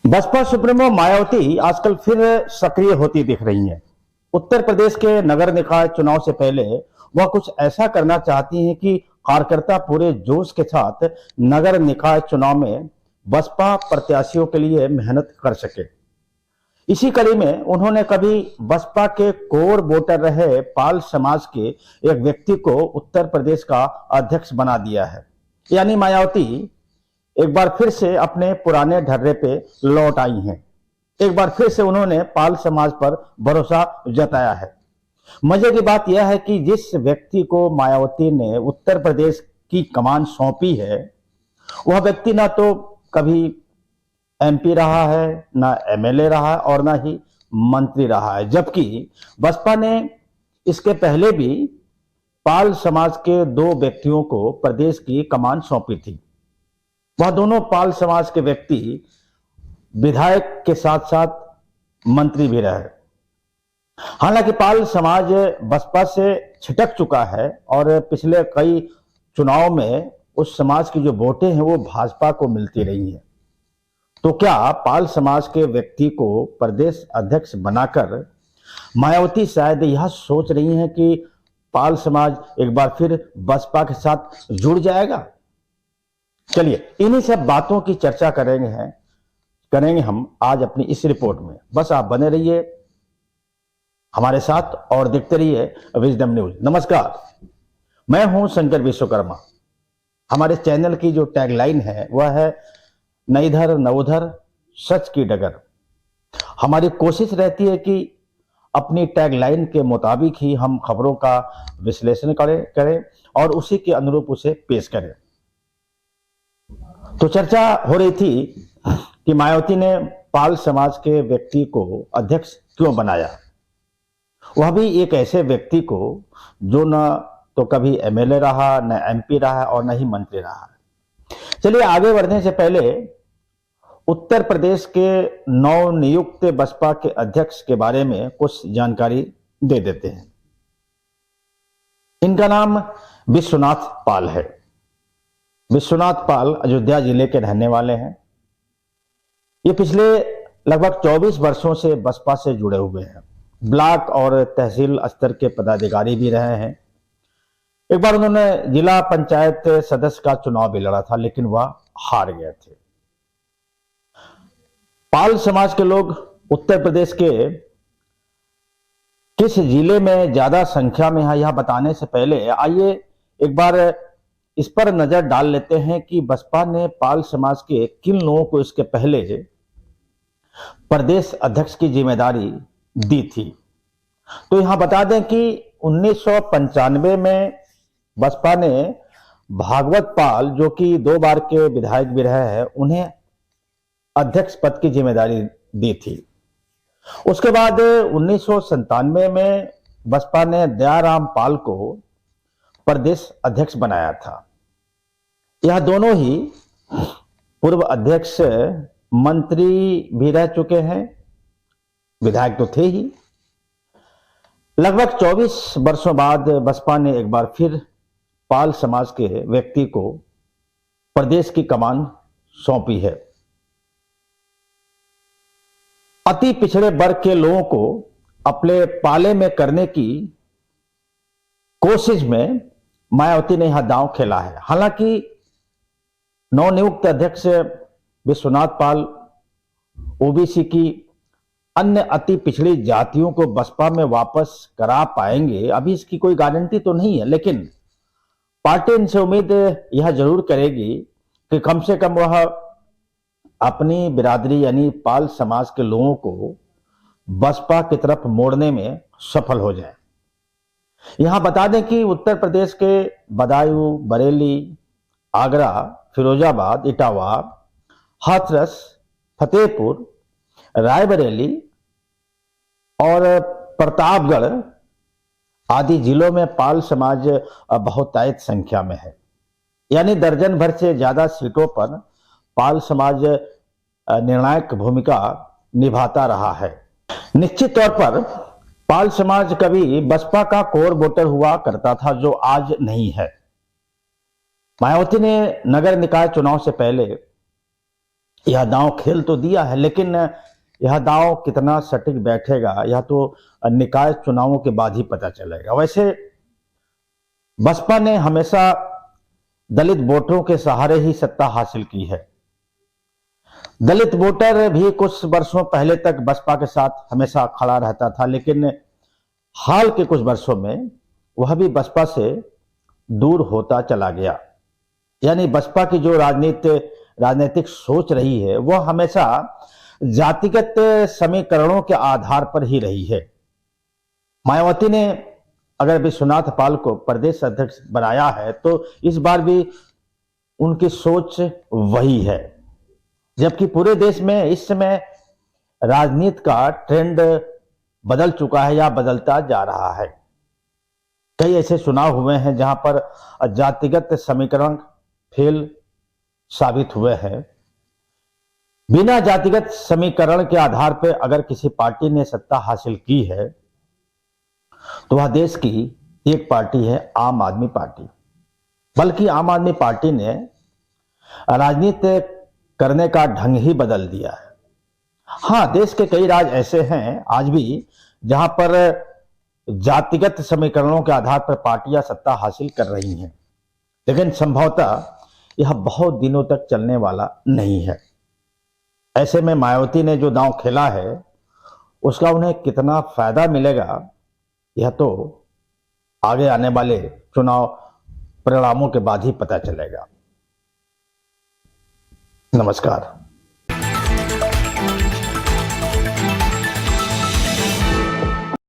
Baspa supremo Mayawati आजकल फिर सक्रिय होती दिख रही हैं। उत्तर प्रदेश के नगर निकाय चुनाव से पहले वह कुछ ऐसा करना चाहती हैं कि कार्यकर्ता पूरे जोश के साथ नगर निकाय चुनाव में बसपा प्रत्याशियों के लिए मेहनत कर सके। इसी कड़ी में उन्होंने कभी बसपा के कोर वोटर रहे पाल समाज के एक व्यक्ति को उत्तर प्रदेश का अध्यक्ष बना दिया है। यानी मायावती एक बार फिर से अपने पुराने ढर्रे पे लौट आई हैं। एक बार फिर से उन्होंने पाल समाज पर भरोसा जताया है। मजे की बात यह है कि जिस व्यक्ति को मायावती ने उत्तर प्रदेश की कमान सौंपी है, वह व्यक्ति ना तो कभी एमपी रहा है, ना एमएलए रहा है और ना ही मंत्री रहा है। जबकि बसपा ने इसके पहले भी पाल समाज के दो व्यक्तियों को प्रदेश की कमान सौंपी थी। वह दोनों पाल समाज के व्यक्ति विधायक के साथ साथ मंत्री भी रहे। हालांकि पाल समाज बसपा से छिटक चुका है और पिछले कई चुनाव में उस समाज की जो वोटें हैं वो भाजपा को मिलती रही हैं। तो क्या पाल समाज के व्यक्ति को प्रदेश अध्यक्ष बनाकर मायावती शायद यह सोच रही हैं कि पाल समाज एक बार फिर बसपा के साथ जुड़ जाएगा? चलिए इन्हीं सब बातों की चर्चा करेंगे हम आज अपनी इस रिपोर्ट में। बस आप बने रहिए हमारे साथ और देखते रहिए विजडम न्यूज। नमस्कार, मैं हूं शंकर विश्वकर्मा। हमारे चैनल की जो टैगलाइन है वह है न इधर न उधर, सच की डगर। हमारी कोशिश रहती है कि अपनी टैगलाइन के मुताबिक ही हम खबरों का विश्लेषण करें और उसी के अनुरूप उसे पेश करें। तो चर्चा हो रही थी कि मायावती ने पाल समाज के व्यक्ति को अध्यक्ष क्यों बनाया, वह भी एक ऐसे व्यक्ति को जो न तो कभी एमएलए रहा, न एमपी रहा और न ही मंत्री रहा। चलिए आगे बढ़ने से पहले उत्तर प्रदेश के नवनियुक्त बसपा के अध्यक्ष के बारे में कुछ जानकारी दे देते हैं। इनका नाम विश्वनाथ पाल है। विश्वनाथ पाल अयोध्या जिले के रहने वाले हैं। ये पिछले लगभग 24 वर्षों से बसपा से जुड़े हुए हैं। ब्लॉक और तहसील स्तर के पदाधिकारी भी रहे हैं। एक बार उन्होंने जिला पंचायत सदस्य का चुनाव भी लड़ा था, लेकिन वह हार गए थे। पाल समाज के लोग उत्तर प्रदेश के किस जिले में ज्यादा संख्या में है, यह बताने से पहले आइए एक बार इस पर नजर डाल लेते हैं कि बसपा ने पाल समाज के किन लोगों को इसके पहले प्रदेश अध्यक्ष की जिम्मेदारी दी थी। तो यहां बता दें कि 1995 में बसपा ने भागवत पाल, जो कि 2 बार के विधायक भी रहे हैं, उन्हें अध्यक्ष पद की जिम्मेदारी दी थी। उसके बाद 1997 में बसपा ने दयाराम पाल को प्रदेश अध्यक्ष बनाया था। यह दोनों ही पूर्व अध्यक्ष मंत्री भी रह चुके हैं, विधायक तो थे ही। लगभग 24 वर्षों बाद बसपा ने एक बार फिर पाल समाज के व्यक्ति को प्रदेश की कमान सौंपी है। अति पिछड़े वर्ग के लोगों को अपने पाले में करने की कोशिश में मायावती ने यहां दांव खेला है। हालांकि नवनियुक्त अध्यक्ष विश्वनाथ पाल ओबीसी की अन्य अति पिछड़ी जातियों को बसपा में वापस करा पाएंगे, अभी इसकी कोई गारंटी तो नहीं है, लेकिन पार्टी इनसे उम्मीद यह जरूर करेगी कि कम से कम वह अपनी बिरादरी यानी पाल समाज के लोगों को बसपा की तरफ मोड़ने में सफल हो जाए। यहां बता दें कि उत्तर प्रदेश के बदायूं, बरेली, आगरा, फिरोजाबाद, इटावा, हाथरस, फतेहपुर, रायबरेली और प्रतापगढ़ आदि जिलों में पाल समाज बहुतायत संख्या में है। यानी दर्जन भर से ज्यादा सीटों पर पाल समाज निर्णायक भूमिका निभाता रहा है। निश्चित तौर पर पाल समाज कभी बसपा का कोर वोटर हुआ करता था, जो आज नहीं है। मायावती ने नगर निकाय चुनाव से पहले यह दांव खेल तो दिया है, लेकिन यह दांव कितना सटीक बैठेगा यह तो निकाय चुनावों के बाद ही पता चलेगा। वैसे बसपा ने हमेशा दलित वोटरों के सहारे ही सत्ता हासिल की है। दलित वोटर भी कुछ वर्षों पहले तक बसपा के साथ हमेशा खड़ा रहता था, लेकिन हाल के कुछ वर्षों में वह भी बसपा से दूर होता चला गया। यानी बसपा की जो राजनीतिक सोच रही है वह हमेशा जातिगत समीकरणों के आधार पर ही रही है। मायावती ने अगर विश्वनाथ पाल को प्रदेश अध्यक्ष बनाया है तो इस बार भी उनकी सोच वही है, जबकि पूरे देश में इस समय राजनीति का ट्रेंड बदल चुका है या बदलता जा रहा है। कई ऐसे चुनाव हुए हैं जहां पर जातिगत समीकरण फेल साबित हुए हैं। बिना जातिगत समीकरण के आधार पर अगर किसी पार्टी ने सत्ता हासिल की है तो वह देश की एक पार्टी है आम आदमी पार्टी। बल्कि आम आदमी पार्टी ने राजनीति करने का ढंग ही बदल दिया है। हाँ, देश के कई राज्य ऐसे हैं आज भी जहां पर जातिगत समीकरणों के आधार पर पार्टियां सत्ता हासिल कर रही हैं, लेकिन संभवतः यह बहुत दिनों तक चलने वाला नहीं है। ऐसे में मायावती ने जो दांव खेला है उसका उन्हें कितना फायदा मिलेगा यह तो आगे आने वाले चुनाव परिणामों के बाद ही पता चलेगा। नमस्कार।